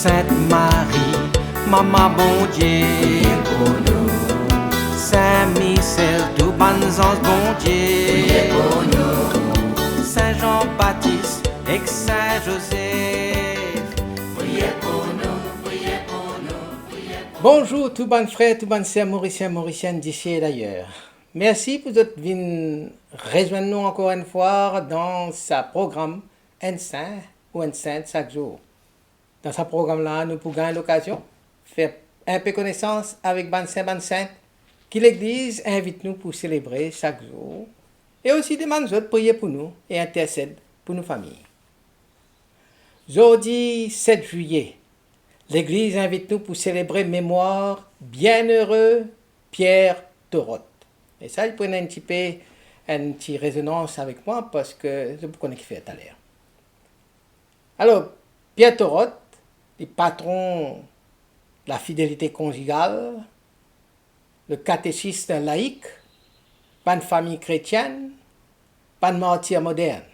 Sainte Marie, Maman bon Dieu, pour nous. Saint Michel, tout bon ange bon Dieu, pour nous. Saint Jean-Baptiste et Saint Joseph, priez pour nous, priez pour nous, priez pour nous. Bonjour tout bon frère, tout bon sœur mauricien, mauricienne d'ici et d'ailleurs. Merci pour votre venue rejoindre nous encore une fois dans ce programme Un Saint ou Un Sainte chaque jour. Dans ce programme-là, nous pouvons avoir l'occasion de faire un peu connaissance avec ban Saint, ban Sainte, qui l'Église invite nous pour célébrer chaque jour, et aussi demande autres prier pour nous et intercède pour nos familles. Jeudi 7 juillet, l'Église invite nous pour célébrer mémoire bienheureux Pierre Thoroth. Et ça, il prenait un petit peu une petite résonance avec moi parce que je vous connais qui fait tout à l'heure. Alors, Pierre Thoroth, le patron de la fidélité conjugale, le catéchiste laïque, pas de famille chrétienne, pas de martyr moderne.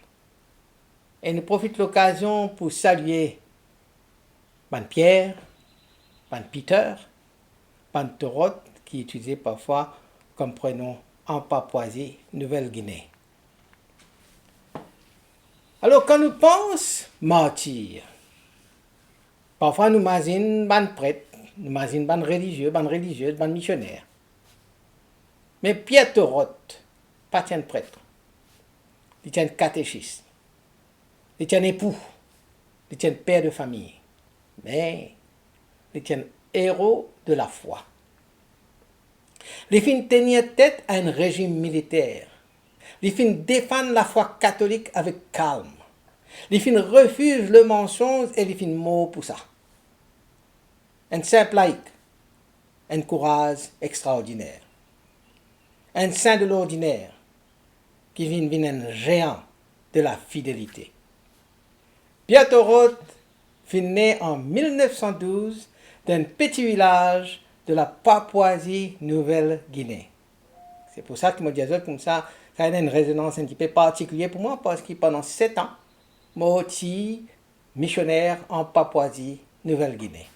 Et nous profite de l'occasion pour saluer Ban Pierre, Ban Peter, Ban Thoroth, qui est utilisé parfois comme prénom en Papouasie, Nouvelle-Guinée. Alors, quand nous pensons martyr, parfois nous imaginons ban prêtre, nous imaginons ban religieux, ban religieuse, ban missionnaire. Mais Pierre Thoroth, pas tient prêtre, il tient catéchiste, il tient époux, il tient père de famille, mais il tient héros de la foi. Les fins tenir tête à un régime militaire. Les fins défendent la foi catholique avec calme. Les fins refusent le mensonge et les fins mots pour ça. Un simple laïc, un courage extraordinaire. Un saint de l'ordinaire qui vient un géant de la fidélité. Pierre Thoroth fut né en 1912 d'un petit village de la Papouasie-Nouvelle-Guinée. C'est pour ça que je me dis comme ça a une résonance un petit peu particulière pour moi, parce que pendant 7 ans, moi aussi missionnaire en Papouasie-Nouvelle-Guinée.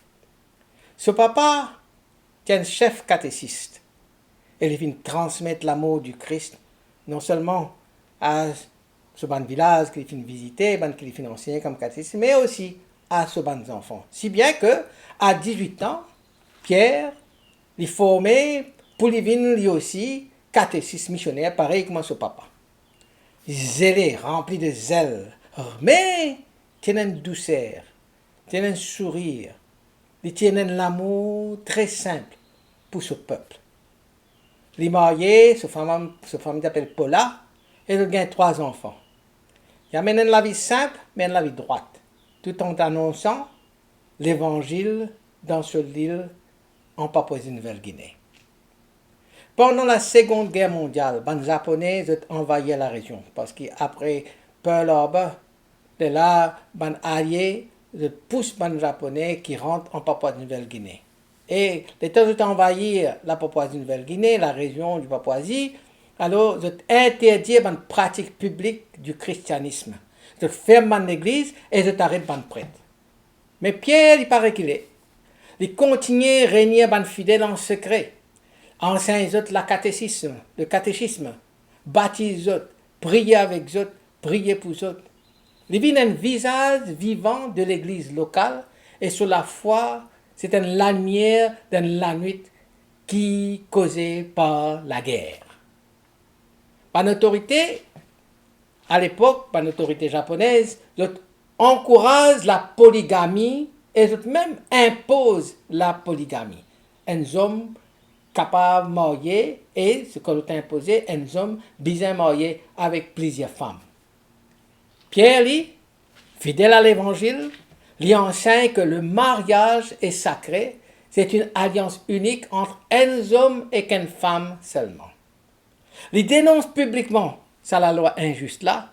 Ce papa est un chef catéchiste. Il vient transmettre l'amour du Christ, non seulement à ce bon village qu'il vient visiter, qu'il vient enseigner comme catéchiste, mais aussi à ce bon enfants. Si bien que, à 18 ans, Pierre, il est formé pour lui venir lui aussi catéchiste missionnaire, pareil comme son papa. Zélé, rempli de zèle, mais il a une douceur, il a un sourire, il a l'amour très simple pour ce peuple. Il est marié, sa femme s'appelle Paula, et il a 3 enfants. Il amène la vie simple, mais la vie droite, tout en annonçant l'évangile dans ce île en Papouasie-Nouvelle-Guinée. Pendant la Seconde Guerre mondiale, les Japonais ont envahi la région parce qu'après Pearl Harbor, de là, les Alliés poussent les Japonais qui rentrent en Papouasie-Nouvelle-Guinée. Et les temps ont envahi la Papouasie-Nouvelle-Guinée, la région du Papouasie, alors ils ont interdit les pratiques publiques du christianisme. Ils ont fermé l'église et ils ont arrêté les prêtres. Mais Pierre, il paraît qu'il est. Il continue à régner les fidèles en secret. Enseigne le catéchisme, baptise eux, prier avec eux, prier pour eux. Il vit un visage vivant de l'église locale et sur la foi, c'est une lanière dans la nuit qui causée par la guerre. Par l'autorité, à l'époque, par l'autorité japonaise, encourage la polygamie et même impose la polygamie. Un homme capable de marier et, ce qu'on a imposé, un homme bien marié avec plusieurs femmes. Pierre, lui, fidèle à l'évangile, lui enseigne que le mariage est sacré, c'est une alliance unique entre un homme et une femme seulement. Il dénonce publiquement ça la loi injuste là,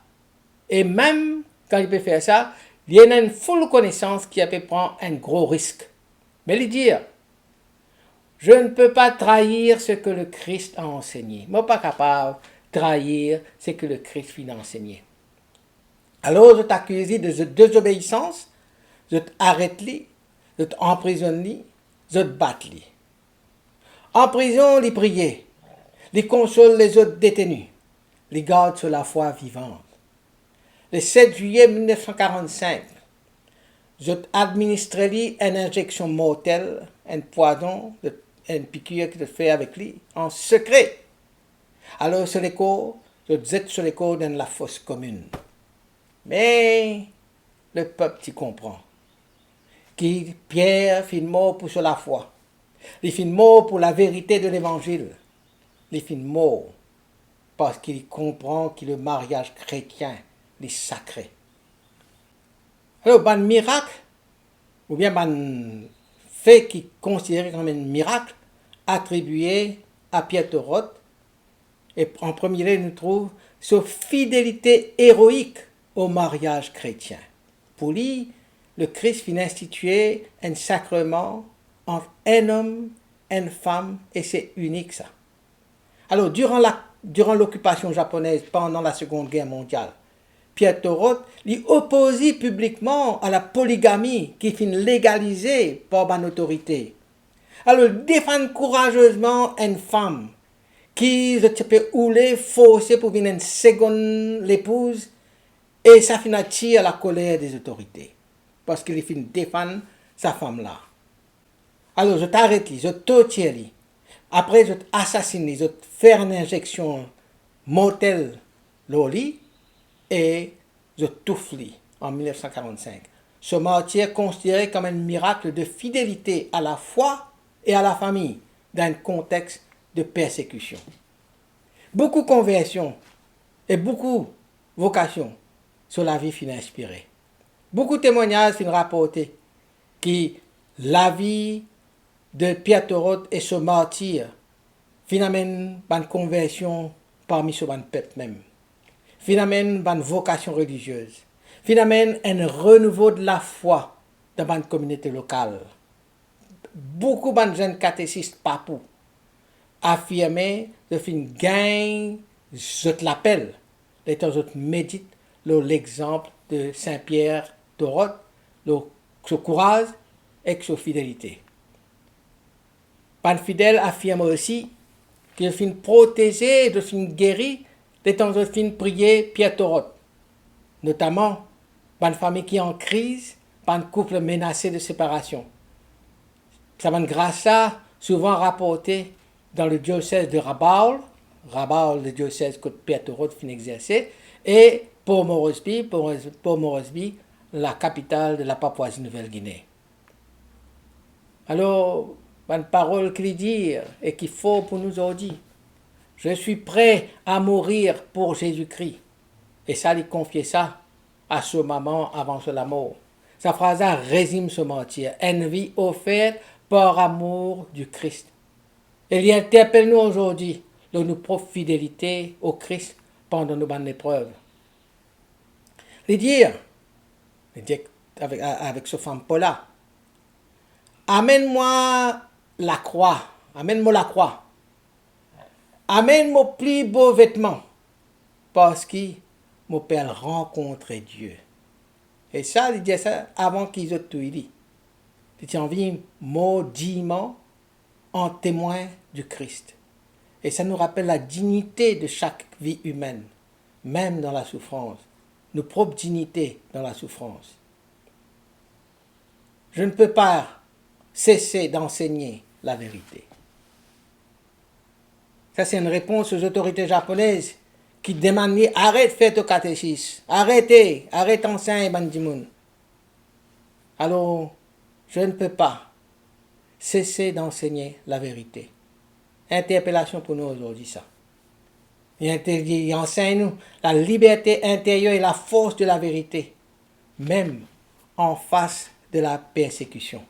et même quand il peut faire ça, il y a une full connaissance qui peut prendre un gros risque. Mais il dit, je ne peux pas trahir ce que le Christ a enseigné. Je ne suis pas capable de trahir ce que le Christ vient enseigner. Alors, je t'accuse de désobéissance, je t'arrête, Ils emprisonnent, ils battent. En prison, ils prient. Ils consolent les autres détenus. Ils gardent sur la foi vivante. Le 7 juillet 1945, ils administrent une injection mortelle, un poison, une piqûre qu'ils fait avec lui, en secret. Alors, sur les corps, ils jettent sur les corps dans la fosse commune. Mais le peuple y comprend. Qui Pierre fit mort pour la foi. Il fit mort pour la vérité de l'évangile. Il fit mort parce qu'il comprend que le mariage chrétien est sacré. Alors, un miracle, ou bien un fait qui est considéré comme un miracle, attribué à Pierre Toroth, et en premier lieu, nous trouvons sa fidélité héroïque au mariage chrétien. Pour lui, le Christ vient instituer un sacrement entre un homme, une femme, et c'est unique ça. Alors, durant l'occupation japonaise pendant la Seconde Guerre mondiale, Pierre Toroth lui opposait publiquement à la polygamie qui fut légalisée par une autorité. Alors, il défend courageusement une femme qui se peut ouler, forcer pour venir une seconde l'épouse, et ça finit attirer la colère des autorités. Parce qu'il finit défendre sa femme-là. Alors, je t'arrête, je torture, après je t'assassine, je te fais une injection mortelle au lit, et je touffe en 1945. Ce martyr considéré comme un miracle de fidélité à la foi et à la famille dans un contexte de persécution. Beaucoup de conversions et beaucoup de vocations sur la vie fin inspirée. Beaucoup de témoignages fin rapportés que la vie de Pierre Toroth et ce martyr fin amène une conversion parmi ce peuple même. Fin amène une vocation religieuse. Fin amène un renouveau de la foi dans une communauté locale. Beaucoup de jeunes catéchistes papous affirmaient que fin gagne, je te l'appelle, les temps je médite l'exemple de Saint-Pierre Toroth, son courage et sa fidélité. Pan fidèle affirme aussi qu'il fin protéger, de fin guérir, les temps je fin prier Pierre Toroth, notamment une famille qui est en crise, un couple menacé de séparation. Ça va grâce à souvent rapporté dans le diocèse de Rabaul, le diocèse que Pierre Toroth fin exercer, et Port Moresby, la capitale de la Papouasie-Nouvelle-Guinée. Alors, une parole qu'il dit et qu'il faut pour nous aujourd'hui. Je suis prêt à mourir pour Jésus-Christ. Et ça, il confiait ça à ce moment avant la mort. Sa phrase résume ce martyr. Une vie offerte par amour du Christ. Il y interpelle nous aujourd'hui de nos propres fidélité au Christ pendant nos bonnes épreuves. Il dit avec ce femme Paula, amène-moi la croix, amène-moi la croix, amène-moi plus beau vêtement, parce qu'il mon père rencontrer Dieu. Et ça, il dit ça avant qu'ils aient tout dit. Il envie maudiment en témoin du Christ. Et ça nous rappelle la dignité de chaque vie humaine, même dans la souffrance, nos propres dignités dans la souffrance. Je ne peux pas cesser d'enseigner la vérité. Ça, c'est une réponse aux autorités japonaises qui demandent arrête de faire ton catéchisme, arrête d'enseigner Bandimoun. Alors, je ne peux pas cesser d'enseigner la vérité. Interpellation pour nous aujourd'hui, ça. Il enseigne nous la liberté intérieure et la force de la vérité, même en face de la persécution.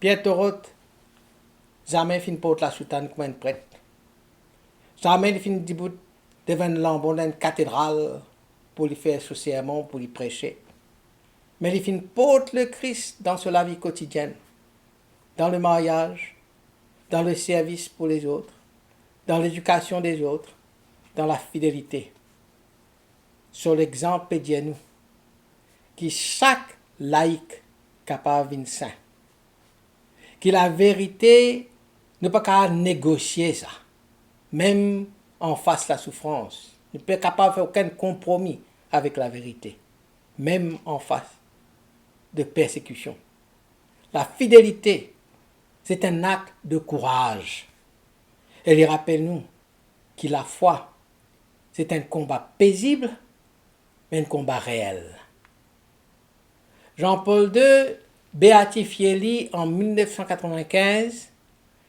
Pierre Toroth, jamais fin porte la soutane comme un prêtre. Jamais fin debout devant l'embon d'une cathédrale pour lui faire ce sermon, pour lui prêcher. Mais il fin porte le Christ dans sa vie quotidienne, dans le mariage, dans le service pour les autres, dans l'éducation des autres, dans la fidélité. Sur l'exemple de nous, qui chaque laïc capable de saint. Que la vérité ne peut pas négocier ça, même en face de la souffrance. Ne peut pas capable de faire aucun compromis avec la vérité, même en face de persécution. La fidélité, c'est un acte de courage. Elle rappelle-nous que la foi, c'est un combat paisible, mais un combat réel. Jean-Paul II, béatifié en 1995,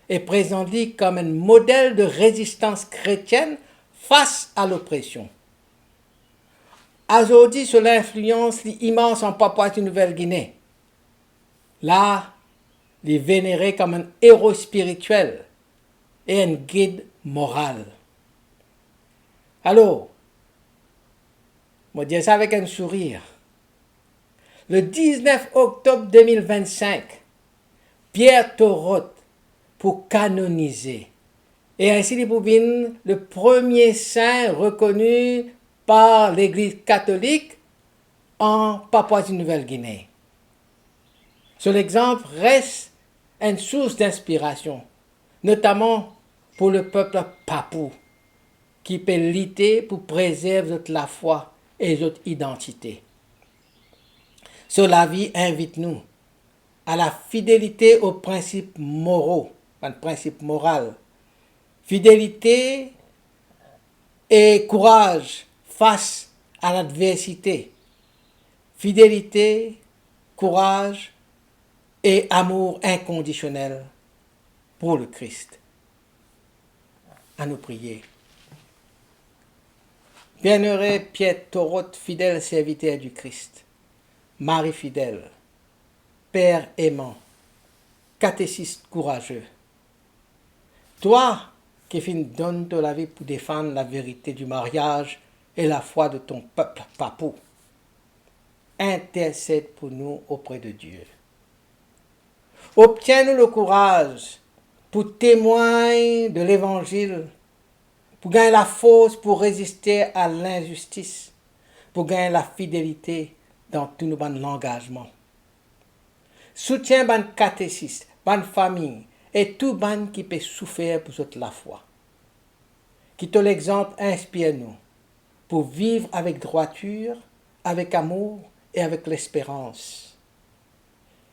et présente-lui comme un modèle de résistance chrétienne face à l'oppression. Aujourd'hui, sous l'influence immense en Papouasie-Nouvelle-Guinée, là, il est vénéré comme un héros spirituel et un guide moral. Alors, moi dis ça avec un sourire. Le 19 octobre 2025, Pierre Thoroth pour canoniser. Et ainsi, il devient le premier saint reconnu par l'Église catholique en Papouasie-Nouvelle-Guinée. Son exemple reste une source d'inspiration, notamment pour le peuple papou, qui peut lutter pour préserver la foi et notre identité. Cela vie invite-nous à la fidélité aux principes moraux, un principe moral. Fidélité et courage face à l'adversité. Fidélité, courage et amour inconditionnel pour le Christ. À nous prier. Bienheureux Pierre Thoroth, fidèle serviteur du Christ, Marie fidèle, Père aimant, catéchiste courageux, toi qui donnes de la vie pour défendre la vérité du mariage et la foi de ton peuple papou, intercède pour nous auprès de Dieu. Obtiens-nous le courage pour témoigner de l'Évangile, pour gagner la force pour résister à l'injustice, pour gagner la fidélité dans tout nos engagements. Soutiens ban catéchistes, ban famille et tout ban qui peut souffrir pour toute la foi. Qui te l'exemple inspire-nous pour vivre avec droiture, avec amour et avec l'espérance.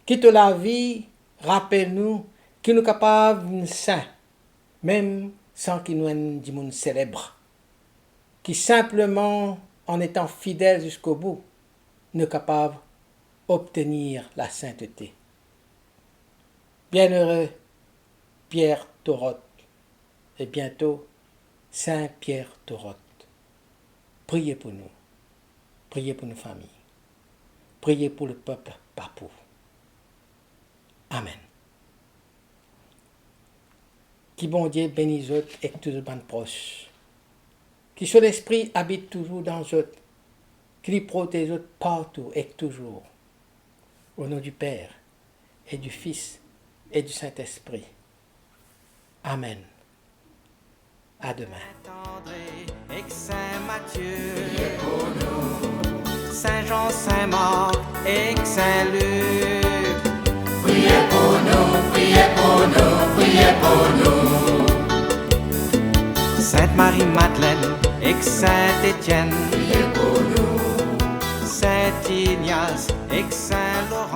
Qui te la vie, rappelle-nous que nous sommes capables de saint, même sans qu'il nous ait du monde célèbre. Qui simplement, en étant fidèles jusqu'au bout, nous sommes capables d'obtenir la sainteté. Bienheureux Pierre Thoroth et bientôt Saint Pierre Thoroth. Priez pour nous. Priez pour nos familles. Priez pour le peuple papou. Amen. Qui bon Dieu bénisse eux et tous les bonnes proches. Qui son esprit habite toujours dans eux. Qui les protège partout et toujours. Au nom du Père et du Fils et du Saint-Esprit. Amen. À demain. Saint-André et Saint Matthieu, priez pour nous. Saint Jean, Saint Marc et Saint Luc, priez pour nous, priez pour nous, priez pour nous. Sainte Marie-Madeleine et Saint Étienne, priez pour nous. Saint Ignace et Saint Laurent.